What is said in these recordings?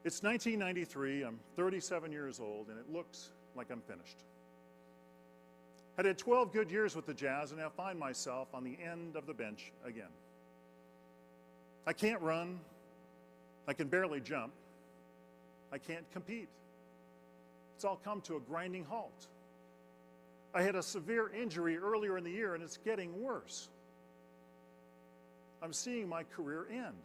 It's 1993, I'm 37 years old, and it looks like I'm finished. I'd had 12 good years with the Jazz, and now find myself on the end of the bench again. I can't run, I can barely jump, I can't compete. It's all come to a grinding halt. I had a severe injury earlier in the year, and it's getting worse. I'm seeing my career end.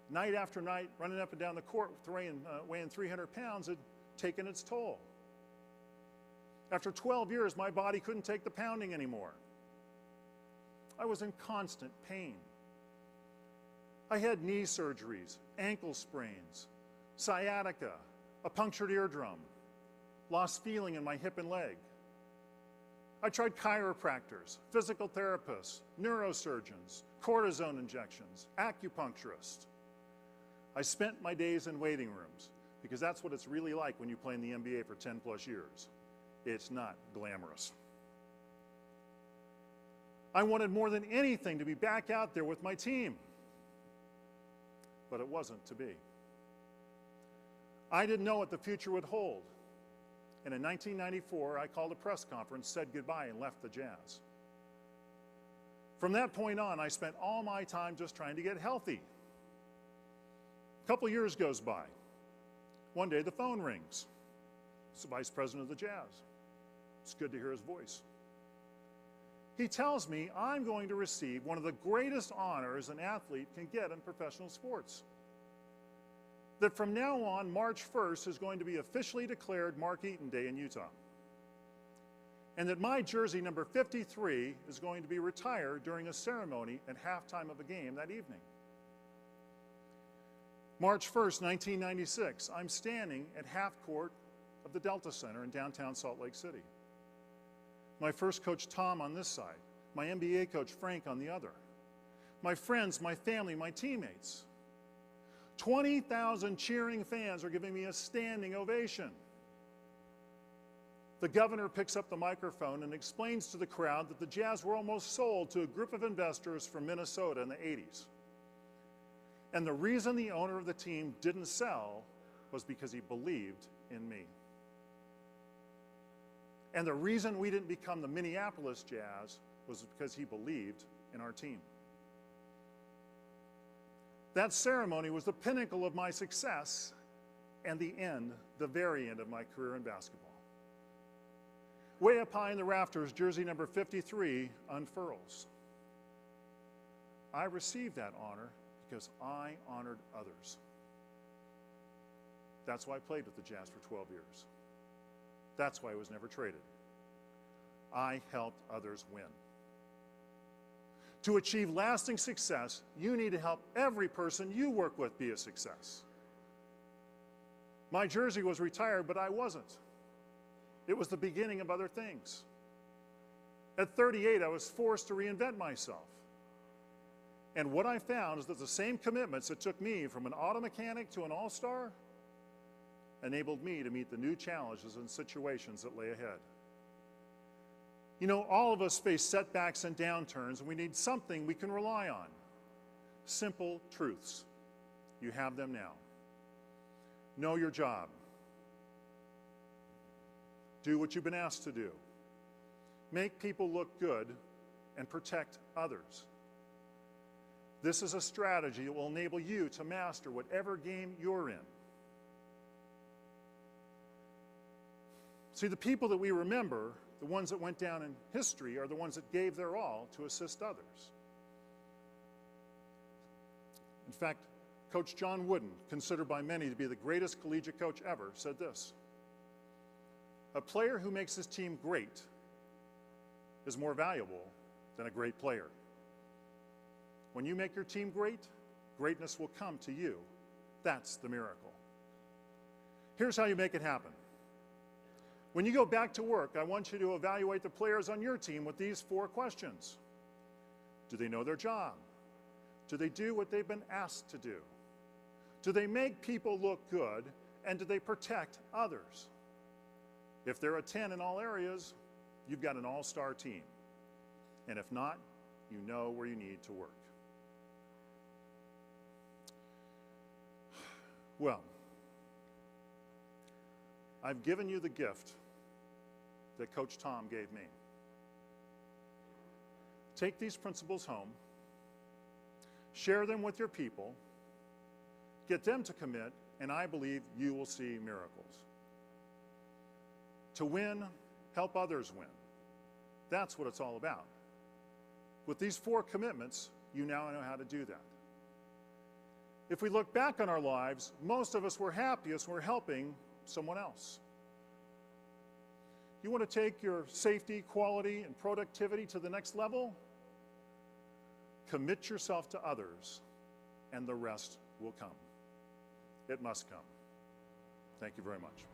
Night after night, running up and down the court, weighing 300 pounds, had taken its toll. After 12 years, my body couldn't take the pounding anymore. I was in constant pain. I had knee surgeries, ankle sprains, sciatica, a punctured eardrum, lost feeling in my hip and leg. I tried chiropractors, physical therapists, neurosurgeons, cortisone injections, acupuncturists. I spent my days in waiting rooms because that's what it's really like when you play in the NBA for 10 plus years. It's not glamorous. I wanted more than anything to be back out there with my team, but it wasn't to be. I didn't know what the future would hold. And in 1994, I called a press conference, said goodbye, and left the Jazz. From that point on, I spent all my time just trying to get healthy. A couple years goes by. One day the phone rings. It's the vice president of the Jazz. It's good to hear his voice. He tells me I'm going to receive one of the greatest honors an athlete can get in professional sports. That from now on, March 1st is going to be officially declared Mark Eaton Day in Utah. And that my jersey number 53 is going to be retired during a ceremony at halftime of a game that evening. March 1st, 1996, I'm standing at half court of the Delta Center in downtown Salt Lake City. My first coach, Tom, on this side. My NBA coach, Frank, on the other. My friends, my family, my teammates. 20,000 cheering fans are giving me a standing ovation. The governor picks up the microphone and explains to the crowd that the Jazz were almost sold to a group of investors from Minnesota in the 80s. And the reason the owner of the team didn't sell was because he believed in me. And the reason we didn't become the Minneapolis Jazz was because he believed in our team. That ceremony was the pinnacle of my success and the end, the very end of my career in basketball. Way up high in the rafters, jersey number 53 unfurls. I received that honor because I honored others. That's why I played with the Jazz for 12 years. That's why I was never traded. I helped others win. To achieve lasting success, you need to help every person you work with be a success. My jersey was retired, but I wasn't. It was the beginning of other things. At 38, I was forced to reinvent myself. And what I found is that the same commitments that took me from an auto mechanic to an all-star enabled me to meet the new challenges and situations that lay ahead. You know, all of us face setbacks and downturns, and we need something we can rely on. Simple truths. You have them now. Know your job. Do what you've been asked to do. Make people look good and protect others. This is a strategy that will enable you to master whatever game you're in. See, the people that we remember, the ones that went down in history, are the ones that gave their all to assist others. In fact, Coach John Wooden, considered by many to be the greatest collegiate coach ever, said this: "A player who makes his team great is more valuable than a great player." When you make your team great, greatness will come to you. That's the miracle. Here's how you make it happen. When you go back to work, I want you to evaluate the players on your team with these 4 questions. Do they know their job? Do they do what they've been asked to do? Do they make people look good? And do they protect others? If they're a 10 in all areas, you've got an all-star team. And if not, you know where you need to work. Well, I've given you the gift that Coach Tom gave me. Take these principles home, share them with your people, get them to commit, and I believe you will see miracles. To win, help others win. That's what it's all about. With these 4 commitments, you now know how to do that. If we look back on our lives, most of us were happiest when we're helping someone else. You want to take your safety, quality, and productivity to the next level? Commit yourself to others, and the rest will come. It must come. Thank you very much.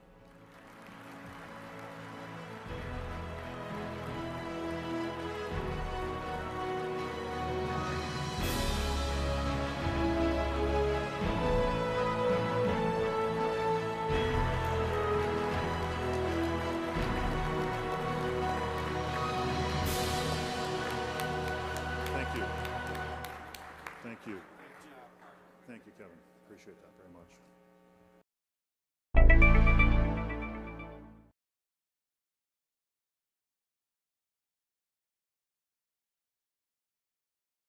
Thank you, Kevin. Appreciate that very much.